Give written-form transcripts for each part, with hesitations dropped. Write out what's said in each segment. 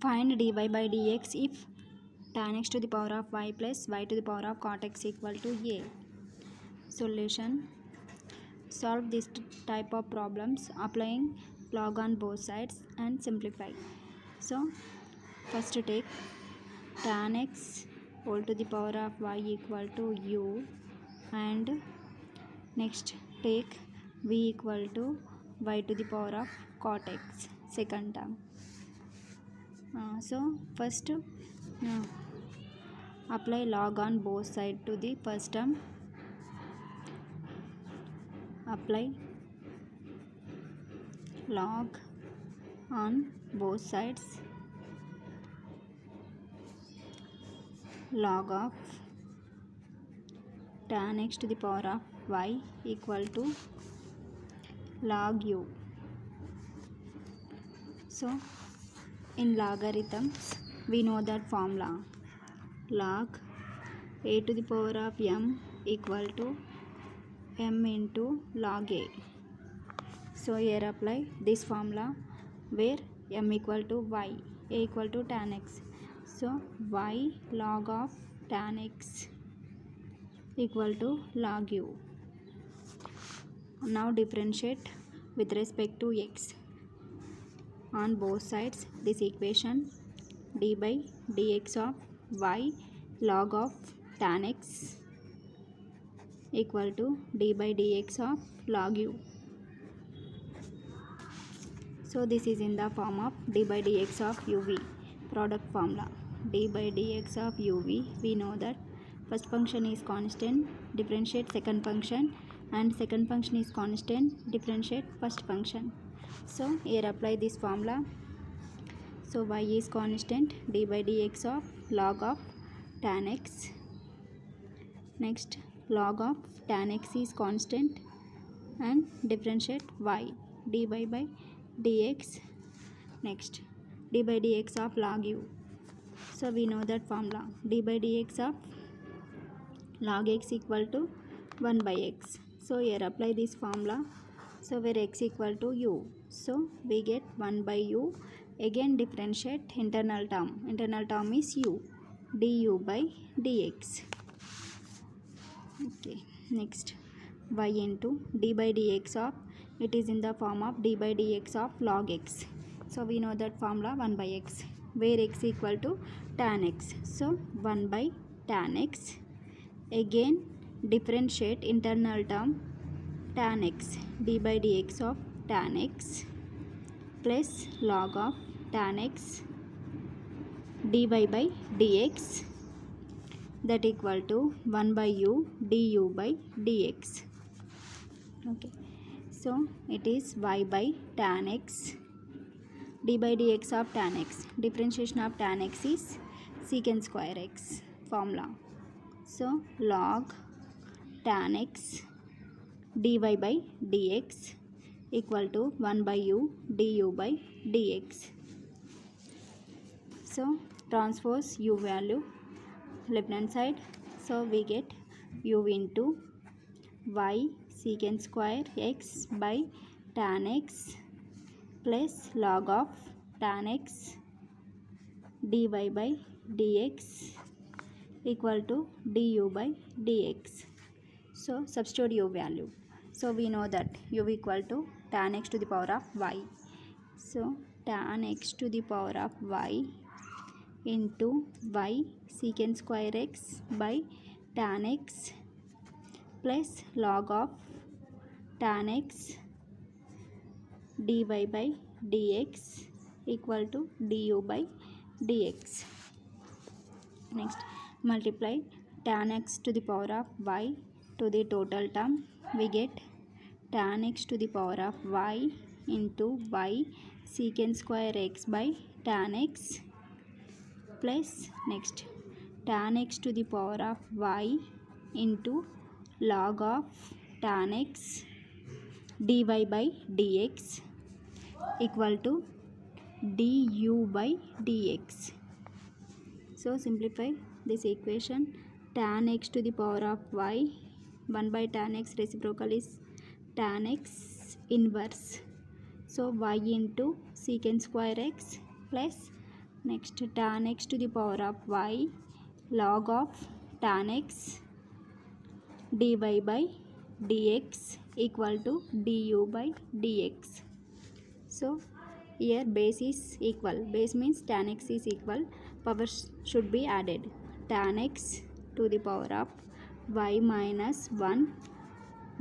Find dy by dx if tan x to the power of y plus y to the power of cot x equal to a. Solution: solve this type of problems applying log on both sides and simplify. So first take tan x whole to the power of y equal to u, and next take v equal to y to the power of cot x, second term. So first apply log on both sides to the first term. Apply log on both sides. Log of tan x to the power of y equal to log u. So in logarithms we know that formula: log a to the power of m equal to m into log a. So here apply this formula where m equal to y, a equal to tan x. So y log of tan x equal to log u. Now differentiate with respect to x. On both sides this equation, d by dx of y log of tan x equal to d by dx of log u. So this is in the form of d by dx of uv. Product formula: d by dx of uv, we know that first function is constant, differentiate second function, and second function is constant, differentiate first function. So here apply this formula. So y is constant, d by dx of log of tan x. Next log of tan x is constant and differentiate y, dy by dx. Next d by dx of log u. So we know that formula: d by dx of log x equal to 1 by x. So here apply this formula. So where x equal to u, so we get 1 by u. Again differentiate internal term. Internal term is u, du by dx. Okay, next y into d by dx of, it is in the form of d by dx of log x. So we know that formula 1 by x, where x equal to tan x. So 1 by tan x. Again differentiate internal term tan x, d by dx of tan x plus log of tan x dy by dx, that equal to 1 by u du by dx. Okay, so it is y by tan x, d by dx of tan x. Differentiation of tan x is secant square x formula. So log tan x dy by dx equal to 1 by u du by dx. So transpose u value left hand side. So we get u into y secant square x by tan x plus log of tan x dy by dx equal to du by dx. So substitute u value. So we know that u equal to tan x to the power of y. So tan x to the power of y into y secant square x by tan x plus log of tan x dy by dx equal to du by dx. Next multiply tan x to the power of y to the total term. We get tan x to the power of y into y secant square x by tan x plus next tan x to the power of y into log of tan x dy by dx equal to du by dx. So simplify this equation. Tan x to the power of y, 1 by tan x reciprocal is tan x inverse. So y into secant square x plus Next, tan x to the power of y log of tan x dy by dx equal to du by dx. So here base is equal. Base means tan x is equal. Power should be added. Tan x to the power of y minus 1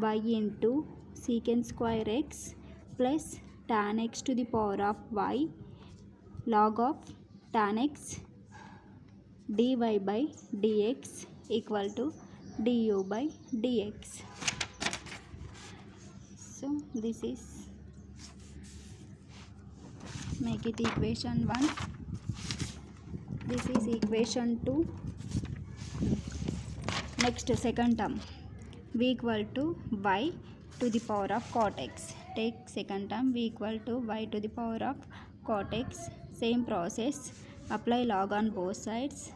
y into secant square x plus tan x to the power of y log of tan x dy by dx equal to du by dx. So this is, make it equation 1. This is equation 2. Next, second term, v equal to y to the power of cot x. Take second term, v equal to y to the power of cot x. Same process, apply log on both sides.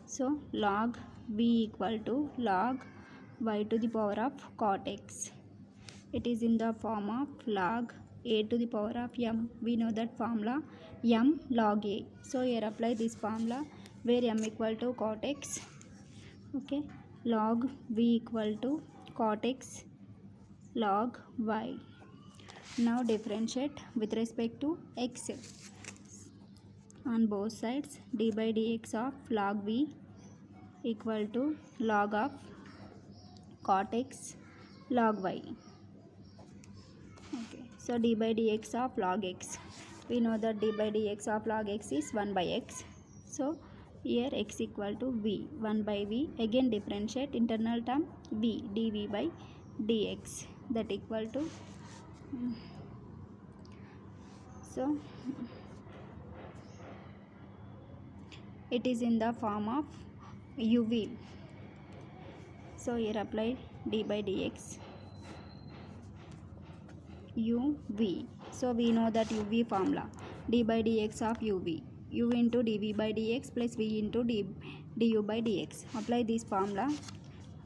So log v equal to log y to the power of cot x. It is in the form of log a to the power of m. We know that formula, m log a. So here apply this formula where m equal to cot x. Okay, log v equal to cot x log y. Now differentiate with respect to x. On both sides, d by dx of log v equal to log of cot x log y. Okay, so d by dx of log x. We know that d by dx of log x is 1 by x. So here x equal to v, 1 by v. Again differentiate internal term v, dv by dx, that equal to, so it is in the form of uv. So here apply d by dx uv. So we know that uv formula, d by dx of uv, u into dv by dx plus v into du by dx. Apply this formula.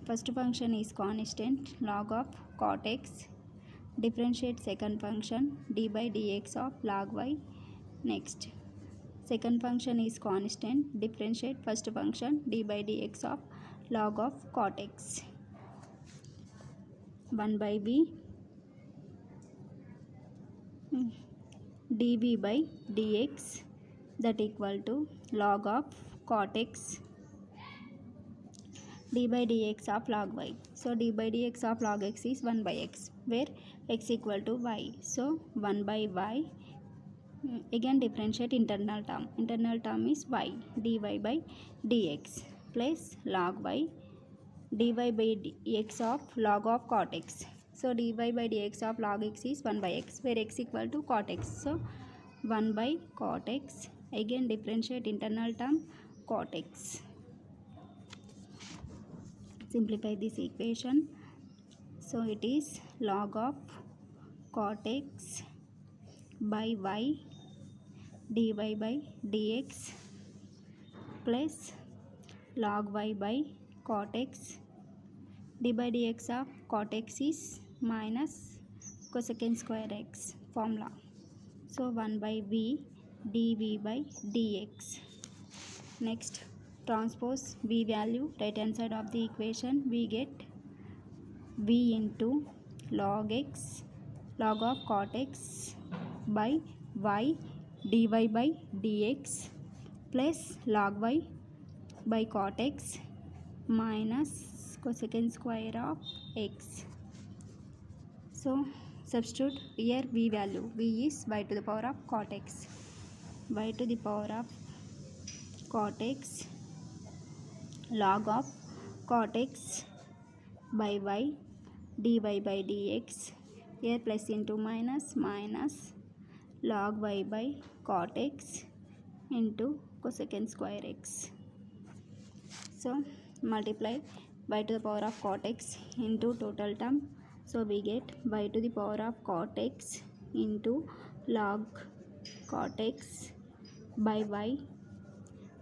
First function is constant, log of cot x. Differentiate second function, d by dx of log y. Next, second function is constant, differentiate first function, d by dx of log of cot x. 1 by v dv by dx, that equal to log of cot x d by dx of log y. So d by dx of log x is 1 by x, where x equal to y. So 1 by y. Again differentiate internal term. Internal term is y, dy by dx plus log y dy by dx of log of cot x. So dy by dx of log x is 1 by x, where x equal to cot x. So 1 by cot x. Again differentiate internal term cot x. Simplify this equation. So it is log of cot x by y dy by dx plus log y by cot x. d by dx of cot x is minus cosecant square x formula. So 1 by v dv by dx. Next, transpose v value right hand side of the equation. We get v into log x log of cot x by y dy by dx plus log y by cot x minus cosecant square of x. So substitute here v value. V is y to the power of cot x. Y to the power of cot x log of cot x by y dy by dx. Here plus into minus log y by cot x into cosecant square x. So multiply y to the power of cot x into total term. So we get y to the power of cot x into log cot x by y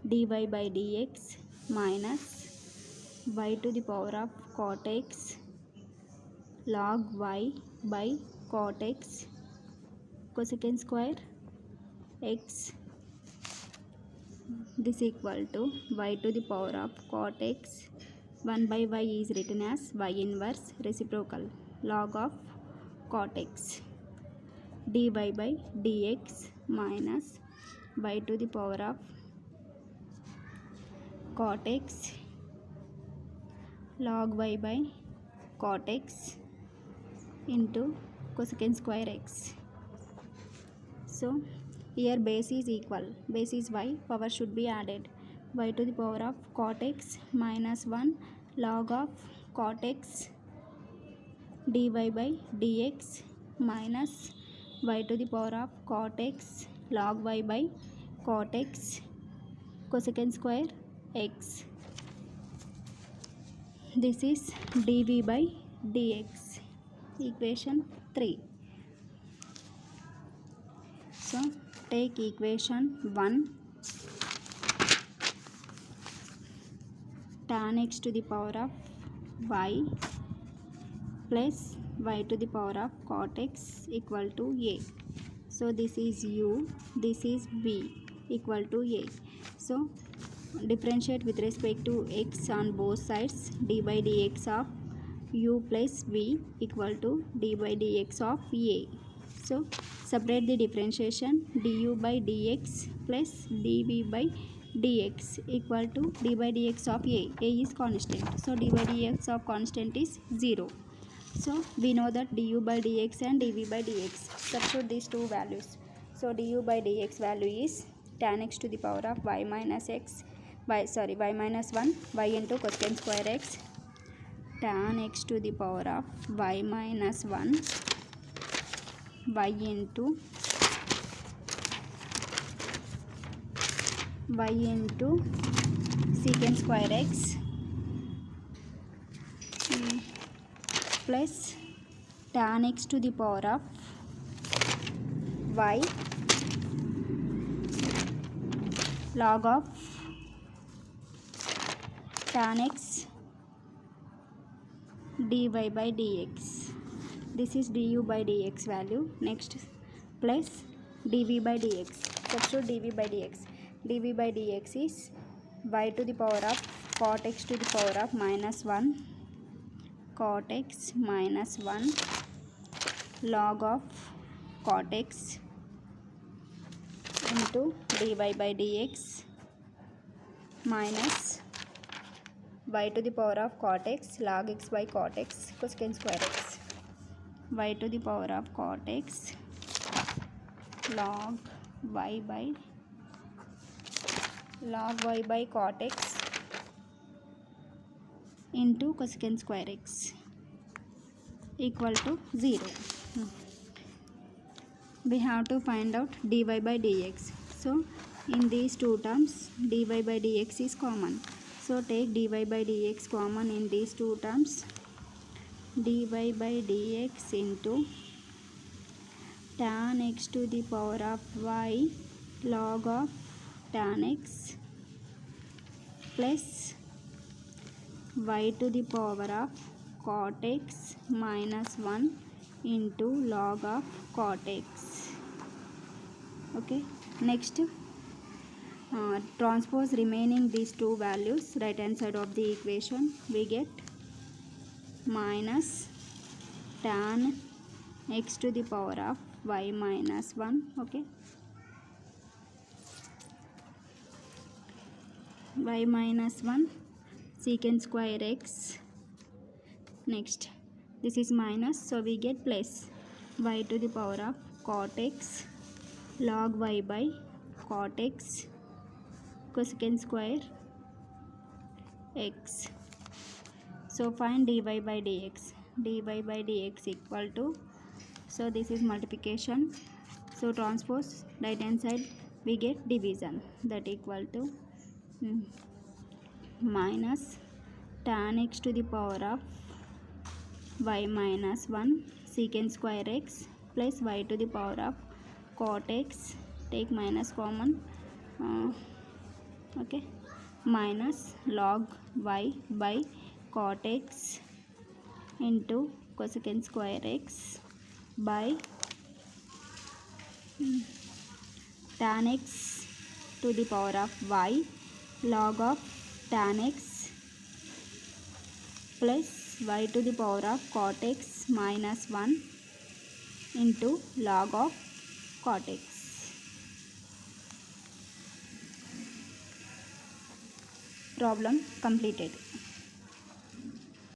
dy by dx minus y to the power of cot x log y by cot x cosecant square x, this equal to y to the power of cot x. 1 by y is written as y inverse reciprocal log of cot x, dy by dx minus y to the power of cot x log y by cot x into cosecant square x. So here base is equal, base is y, power should be added. Y to the power of cot x minus 1 log of cot x dy by dx minus y to the power of cot x log y by cot x cosecant square x. This is dv by dx, equation 3. So take equation 1, tan x to the power of y plus y to the power of cot x equal to a. So this is u, this is v equal to a. So differentiate with respect to x on both sides. D by dx of u plus v equal to d by dx of a. So separate the differentiation. Du by dx plus dv by dx equal to d by dx of a. A is constant. So d by dx of constant is 0. So we know that du by dx and dv by dx. Substitute these two values. So du by dx value is tan x to the power of y minus x, y minus 1, y into cosecant square x, tan x to the power of y minus 1, y into secant square x plus tan x to the power of y log of tan x dy by dx. This is du by dx value. Next plus dv by dx. Substitute dv by dx. dv by dx is y to the power of cot x to the power of minus 1 cot x minus 1 log of cot x into dy by dx minus y to the power of cot x log x by cot x cosecant square x, y to the power of cot x log y by cot x into cosecant square x equal to 0. We have to find out dy by dx. So in these two terms dy by dx is common. So take dy by dx common in these two terms. Dy by dx into tan x to the power of y log of tan x plus y to the power of cot x minus 1 into log of cot x. Okay, next transpose remaining these two values right hand side of the equation. We get minus tan x to the power of y minus 1. Okay, y minus 1 secant square x. Next this is minus, so we get plus y to the power of cot x log y by cot x cosecant square x. So find dy by dx. dy by dx equal to, so this is multiplication, so transpose right hand side we get division, that equal to minus tan x to the power of y minus 1 secant square x plus y to the power of cot x, take minus common, okay, minus log y by cot x into cosecant square x by tan x to the power of y log of tan x plus y to the power of cot x minus 1 into log of cot x. Problem completed.